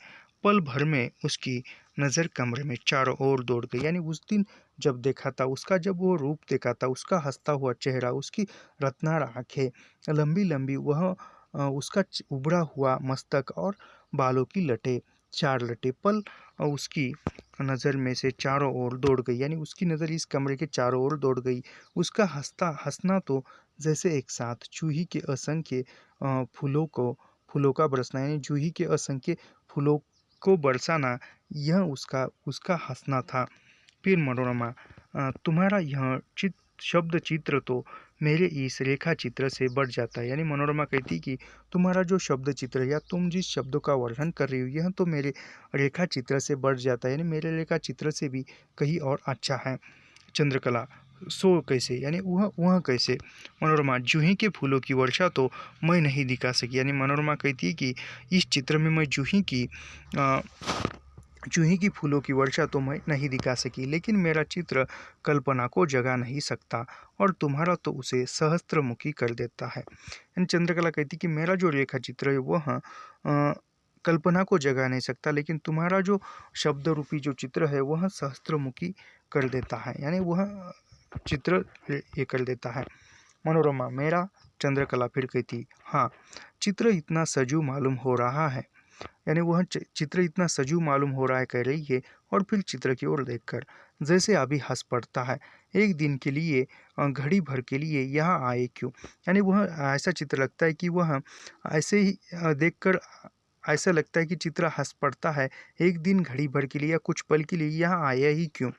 Speaker 1: पल भर में उसकी नज़र कमरे में चारों ओर दौड़ गई। यानी उस दिन जब देखा था उसका, जब वो रूप देखा था, उसका हंसता हुआ चेहरा, उसकी रत्नार आंखें लंबी लंबी, वह उसका उभरा हुआ मस्तक और बालों की लटें, चार लटें, पल उसकी नज़र में से चारों ओर दौड़ गई। यानी उसकी नज़र इस कमरे के चारों ओर दौड़ गई। उसका हंसना तो जैसे एक साथ जूही के असंख्य फूलों का बरसना, यानी जूही के असंख्य फूलों को बरसाना, यह उसका उसका हंसना था। फिर मनोरमा, तुम्हारा यह शब्द चित्र तो मेरे इस रेखा चित्र से बढ़ जाता है। यानी मनोरमा कहती कि तुम्हारा जो शब्द चित्र है, या तुम जिस शब्दों का वर्णन कर रही हो, यह तो मेरे रेखा चित्र से बढ़ जाता है, यानी मेरे रेखा चित्र से भी कहीं और अच्छा है। चंद्रकला, सो कैसे? यानी वह कैसे? मनोरमा, जूही के फूलों की वर्षा तो मैं नहीं दिखा सकी। यानी मनोरमा कहती है कि इस चित्र में मैं जूही की फूलों की वर्षा तो मैं नहीं दिखा सकी, लेकिन मेरा चित्र कल्पना को जगा नहीं सकता, और तुम्हारा तो उसे सहस्त्रमुखी कर देता है। यानी चंद्रकला कहती कि मेरा जो रेखा चित्र है वह कल्पना को जगा नहीं सकता, लेकिन तुम्हारा जो शब्द रूपी जो चित्र है वह सहस्त्रमुखी कर देता है। यानी वह चित्र ये कर देता है। मनोरमा, मेरा? चंद्रकला फिर कहती, हाँ, चित्र इतना सजू मालूम हो रहा है। यानी वह चित्र इतना सजीव मालूम हो रहा है, कह रही है, और फिर चित्र की ओर देखकर जैसे अभी हंस पड़ता है। एक दिन के लिए, घड़ी भर के लिए यहाँ आए क्यों? यानी वह ऐसा चित्र लगता है कि वह ऐसे ही देखकर ऐसा लगता है कि चित्र हंस पड़ता है। एक दिन, घड़ी भर के लिए या कुछ पल के लिए यहाँ आया ही क्यों?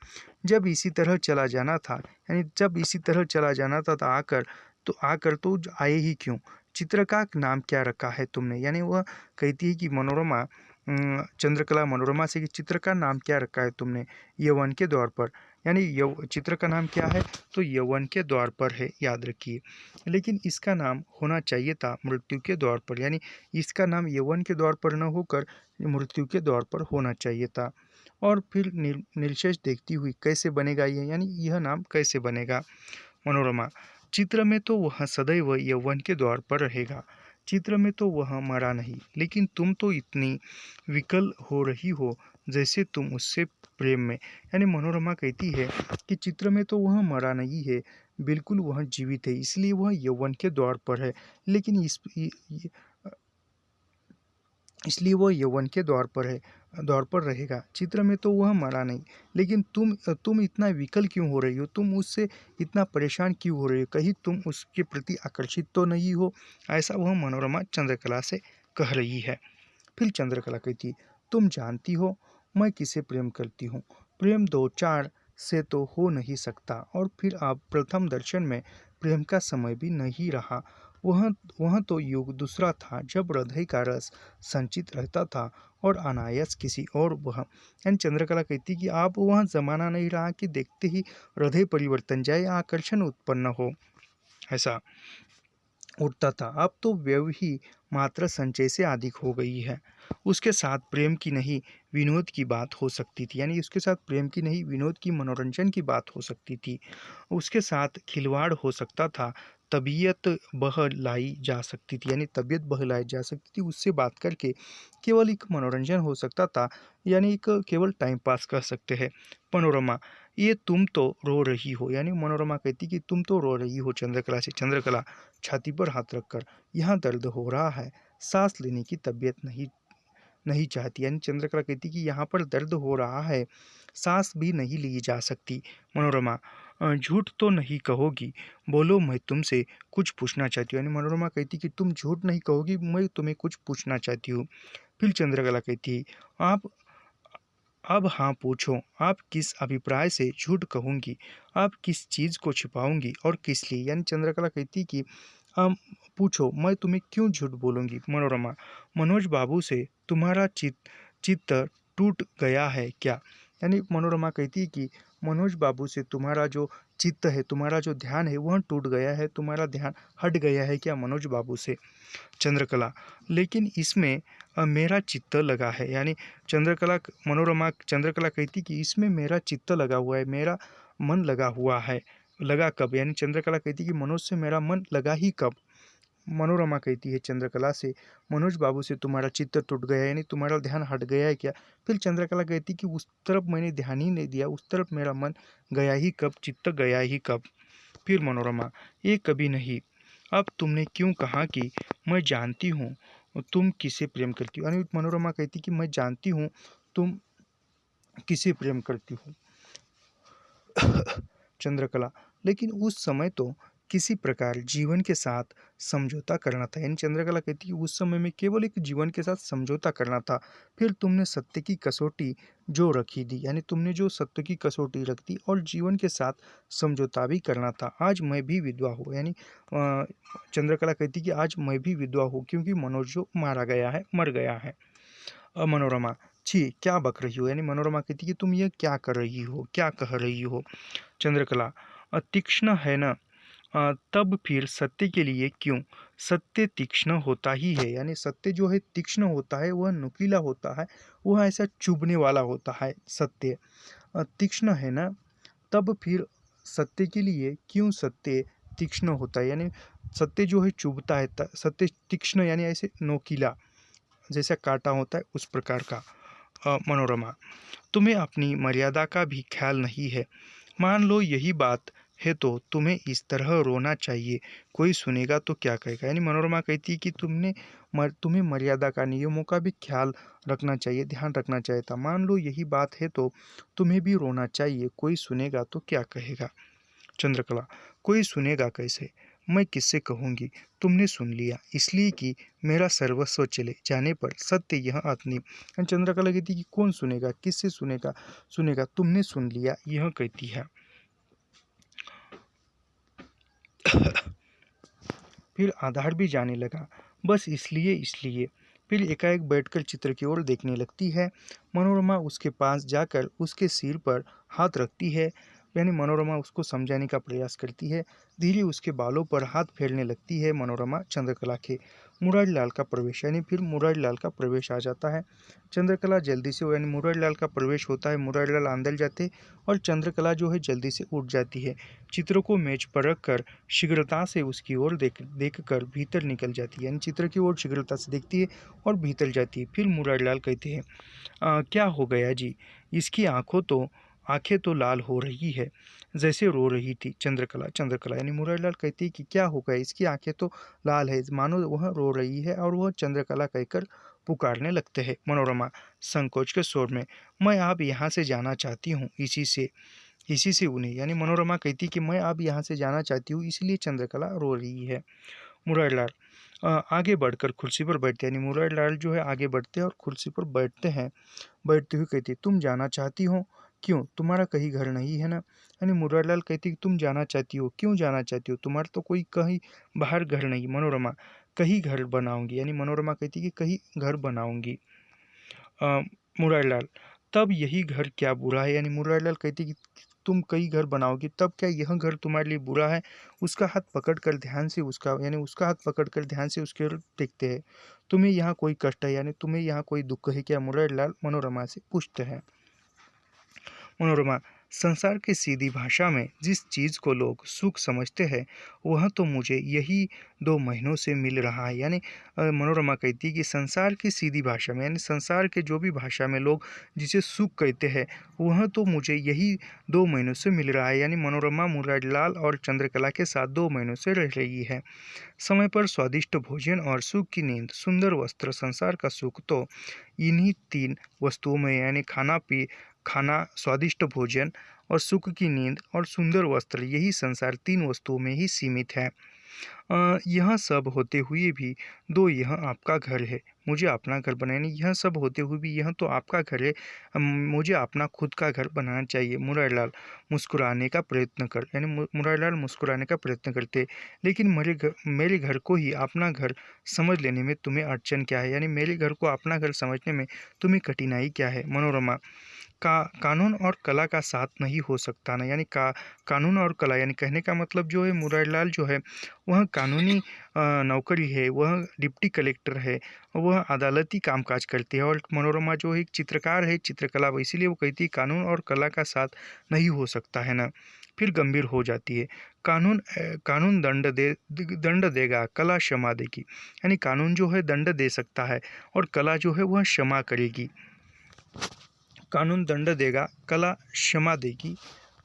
Speaker 1: जब इसी तरह चला जाना था, यानी जब इसी तरह चला जाना था, तो आकर तो आए ही क्यों? चित्र का नाम क्या रखा है तुमने? यानी वह कहती है कि मनोरमा, चंद्रकला मनोरमा से कि चित्र का नाम क्या रखा है तुमने? यौवन के द्वार पर। यानी चित्र का नाम क्या है? तो यौवन के द्वार पर है, याद रखिए। लेकिन इसका नाम होना चाहिए था मृत्यु के द्वार पर। यानी इसका नाम यौवन के द्वार पर न होकर मृत्यु के द्वार पर होना चाहिए था। और फिर निर्शेष देखती हुई, कैसे बनेगा ये? यानी यह नाम कैसे बनेगा? मनोरमा, चित्र में तो वह सदैव यौवन के द्वार पर रहेगा। चित्र में तो वह मरा नहीं, लेकिन तुम तो इतनी विकल हो रही हो जैसे तुम उससे प्रेम में। यानी मनोरमा कहती है कि चित्र में तो वह मरा नहीं है, बिल्कुल वह जीवित है, इसलिए वह यौवन के द्वार पर है। लेकिन इसलिए वह यौवन के द्वार पर रहेगा। चित्र में तो वह मरा नहीं, लेकिन तुम इतना विकल क्यों हो रही हो? तुम उससे इतना परेशान क्यों हो रही हो? कहीं तुम उसके प्रति आकर्षित तो नहीं हो? ऐसा वह मनोरमा चंद्रकला से कह रही है। फिर चंद्रकला कहती, तुम जानती हो मैं किसे प्रेम करती हूँ? प्रेम दो चार से तो हो नहीं सकता, और फिर अब प्रथम दर्शन में प्रेम का समय भी नहीं रहा। वह वह तो युग दूसरा था, जब हृदय का रस संचित रहता था और अनायास किसी और वह। एन चंद्रकला कहती कि अब वह जमाना नहीं रहा कि देखते ही हृदय परिवर्तन जाए, आकर्षण उत्पन्न हो, ऐसा उठता था। अब तो व्यव ही मात्र संचय से अधिक हो गई है। उसके साथ प्रेम की नहीं विनोद की बात हो सकती थी, यानी उसके साथ प्रेम की नहीं विनोद की मनोरंजन की बात हो सकती थी। उसके साथ खिलवाड़ हो सकता था, तबीयत बहलाई जा सकती थी, यानी तबीयत बहलाई जा सकती थी, उससे बात करके केवल एक मनोरंजन हो सकता था, यानी एक केवल टाइम पास कर सकते हैं। मनोरमा, ये तुम तो रो रही हो, यानी मनोरमा कहती कि तुम तो रो रही हो चंद्रकला से। चंद्रकला छाती पर हाथ रखकर, यहाँ दर्द हो रहा है, सांस लेने की तबीयत नहीं नहीं चाहती, यानी चंद्रकला कहती कि यहाँ पर दर्द हो रहा है, सांस भी नहीं ली जा सकती। मनोरमा, झूठ तो नहीं कहोगी, बोलो, मैं तुमसे कुछ पूछना चाहती हूँ, यानी मनोरमा कहती कि तुम झूठ नहीं कहोगी, मैं तुम्हें कुछ पूछना चाहती हूँ। फिर चंद्रकला कहती, आप अब हाँ पूछो, आप किस अभिप्राय से झूठ कहूँगी, आप किस चीज़ को छिपाऊंगी और किस लिए, यानी चंद्रकला कहती कि पूछो, मैं तुम्हें क्यों झूठ बोलूँगी। मनोरमा, मनोज बाबू से तुम्हारा चित्त टूट गया है क्या, यानी मनोरमा कहती है कि मनोज बाबू से तुम्हारा जो चित्त है, तुम्हारा जो ध्यान है वह टूट गया है, तुम्हारा ध्यान हट गया है क्या मनोज बाबू से। चंद्रकला, लेकिन इसमें मेरा चित्त लगा है, यानी चंद्रकला कहती कि इसमें मेरा चित्त लगा हुआ है, मेरा मन लगा हुआ है। लगा कब, यानी चंद्रकला कहती कि मनोज से मेरा मन लगा ही कब। मनोरमा कहती है चंद्रकला से, मनोज बाबू से तुम्हारा चित्त टूट गया है, यानी तुम्हारा ध्यान हट गया है क्या। फिर चंद्रकला कहती कि उस तरफ मैंने ध्यान ही नहीं दिया, उस तरफ मेरा मन गया ही कब, चित्त गया ही कब। फिर मनोरमा, ये कभी नहीं। अब तुमने क्यों कहा कि मैं जानती हूँ तुम किसे प्रेम करती हो, यानी मनोरमा कहती कि मैं जानती हूँ तुम किसे प्रेम करती हो। चंद्रकला, लेकिन उस समय तो किसी प्रकार जीवन के साथ समझौता करना था, यानी चंद्रकला कहती है उस समय में केवल एक जीवन के साथ समझौता करना था। फिर तुमने सत्य की कसौटी जो रखी दी, यानी तुमने जो सत्य की कसौटी रख दी और जीवन के साथ समझौता भी करना था। आज मैं भी विधवा हूँ, यानी चंद्रकला कहती कि आज मैं भी विधवा हूँ क्योंकि मनोज जो मारा गया है, मर गया है। मनोरमा, छी क्या बक रही हो, यानी मनोरमा कहती कि तुम ये क्या कर रही हो, क्या कह रही हो। चंद्रकला, तीक्ष्ण है न, तब फिर सत्य के लिए क्यों। सत्य तीक्ष्ण होता ही है, यानी सत्य जो है तीक्ष्ण होता है, वह नुकीला होता है, वह ऐसा चुभने वाला होता है सत्य। तीक्ष्ण है ना, तब फिर सत्य के लिए क्यों सत्य तीक्ष्ण होता है, यानी सत्य जो है चुभता है, सत्य तीक्ष्ण यानी ऐसे नोकीला, जैसा कांटा होता है उस प्रकार का। मनोरमा, तुम्हें अपनी मर्यादा का भी ख्याल नहीं है। मान लो यही बात है तो तुम्हें इस तरह रोना चाहिए, कोई सुनेगा तो क्या कहेगा, यानी मनोरमा कहती है कि तुम्हें मर्यादा का, नियमों का भी ख्याल रखना चाहिए, ध्यान रखना चाहिए था। मान लो यही बात है तो तुम्हें भी रोना चाहिए, कोई सुनेगा तो क्या कहेगा। चंद्रकला, कोई सुनेगा कैसे, मैं किससे कहूँगी, तुमने सुन लिया इसलिए कि मेरा सर्वस्व चले जाने पर सत्य यह आत्मी। चंद्रकला कहती कि कौन सुनेगा, किससे सुनेगा, सुनेगा तुमने सुन लिया, यह कहती है। फिर आधार भी जाने लगा, बस इसलिए फिर एकाएक बैठकर चित्र की ओर देखने लगती है। मनोरमा उसके पास जाकर उसके सिर पर हाथ रखती है, यानी मनोरमा उसको समझाने का प्रयास करती है। धीरे उसके बालों पर हाथ फेरने लगती है मनोरमा। चंद्रकला के मुरारीलाल का प्रवेश, यानी फिर मुरारीलाल का प्रवेश आ जाता है। चंद्रकला जल्दी से, यानी मुरारीलाल का प्रवेश होता है, मुरारीलाल अंदर जाते और चंद्रकला जो है जल्दी से उठ जाती है। चित्र को मेज पर रखकर शीघ्रता से उसकी ओर देख कर भीतर निकल जाती है, यानी चित्र की ओर शीघ्रता से देखती है और भीतर जाती है। फिर मुरारीलाल कहते हैं, क्या हो गया जी, इसकी आंखें तो लाल हो रही है, जैसे रो रही थी। चंद्रकला यानी मुरारीलाल कहती है कि क्या हो गया, इसकी आंखें तो लाल है, मानो वह रो रही है, और वह चंद्रकला कहकर पुकारने लगते हैं। मनोरमा संकोच के स्वर में, मैं आप यहाँ से जाना चाहती हूँ, इसी से उन्हें, यानी मनोरमा कहती कि मैं अब यहाँ से जाना चाहती हूँ, इसलिए चंद्रकला रो रही है। मुरारीलाल आगे बढ़कर कुर्सी पर बैठते हैं, यानी मुरारीलाल जो है आगे बढ़ते हैं और कुर्सी पर बैठते हैं। बैठते हुए कहती है, तुम जाना चाहती हो, क्यों, तुम्हारा कहीं घर नहीं है ना, यानी मुरारीलाल कहती कि तुम जाना चाहती हो, क्यों जाना चाहती हो, तुम्हारा तो कोई कहीं बाहर घर नहीं। मनोरमा, कहीं घर बनाऊंगी, यानी मनोरमा कहती कि कहीं घर बनाऊंगी। मुरारीलाल, तब यही घर क्या बुरा है, यानी मुरारीलाल कहती कि तुम कई घर बनाओगी, तब क्या यह घर तुम्हारे लिए बुरा है? उसका हाथ पकड़कर ध्यान से उसका हाथ पकड़कर ध्यान से उसकी ओर देखते हैं। तुम्हें यहाँ कोई कष्ट है, यानी तुम्हें यहाँ कोई दुख है क्या? मुरारीलाल मनोरमा से पूछते हैं। मनोरमा, संसार की सीधी भाषा में जिस चीज़ को लोग सुख समझते हैं वह तो मुझे यही 2 महीनों से मिल रहा है। यानी मनोरमा कहती है कि संसार की सीधी भाषा में, यानी संसार के जो भी भाषा में लोग जिसे सुख कहते हैं वह तो मुझे यही 2 महीनों से मिल रहा है। यानी मनोरमा मुरारीलाल और चंद्रकला के साथ 2 महीनों से रह रही है। समय पर स्वादिष्ट भोजन और सुख की नींद, सुंदर वस्त्र, संसार का सुख तो इन्हीं 3 वस्तुओं में, यानी खाना, स्वादिष्ट भोजन और सुख की नींद और सुंदर वस्त्र, यही संसार 3 वस्तुओं में ही सीमित है। यह सब होते हुए भी यह आपका घर है, मुझे अपना घर बनाना। यह सब होते हुए भी यह तो आपका घर है, मुझे अपना खुद का घर बनाना चाहिए। मुरारीलाल मुस्कुराने का प्रयत्न कर यानी मुरारीलाल मुस्कुराने का प्रयत्न करते, लेकिन मेरे घर को ही अपना घर समझ लेने में तुम्हें अड़चन क्या है? यानी मेरे घर को अपना घर समझने में तुम्हें कठिनाई क्या है? मनोरमा, कानून और कला का साथ नहीं हो सकता ना। यानी कानून और कला, यानी कहने का मतलब जो है मुरारीलाल जो है वह कानूनी नौकरी है, वह डिप्टी कलेक्टर है, वह अदालती कामकाज करती है, और मनोरमा जो है एक चित्रकार है, चित्रकला, इसीलिए वो कहती है कानून और कला का साथ नहीं हो सकता है ना। फिर गंभीर हो जाती है। कानून दंड देगा, कला क्षमा देगी। यानी कानून जो है दंड दे सकता है और कला जो है वह क्षमा करेगी। कानून दंड देगा, कला क्षमा देगी।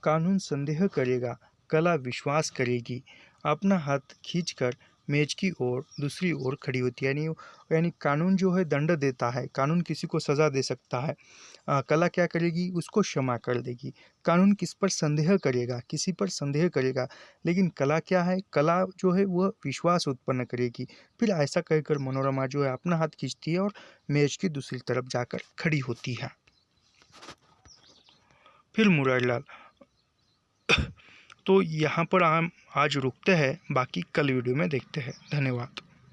Speaker 1: कानून संदेह करेगा, कला विश्वास करेगी। अपना हाथ खींचकर मेज की ओर दूसरी ओर खड़ी होती है। यानी कानून जो है दंड देता है, कानून किसी को सज़ा दे सकता है, कला क्या करेगी? उसको क्षमा कर देगी। कानून किस पर संदेह करेगा? किसी पर संदेह करेगा, लेकिन कला क्या है? कला जो है वह विश्वास उत्पन्न करेगी। फिर ऐसा कहकर मनोरमा जो है अपना हाथ खींचती है और मेज की दूसरी तरफ जाकर खड़ी होती है। फिर मुरारीलाल, तो यहाँ पर हम आज रुकते हैं, बाकी कल वीडियो में देखते हैं। धन्यवाद।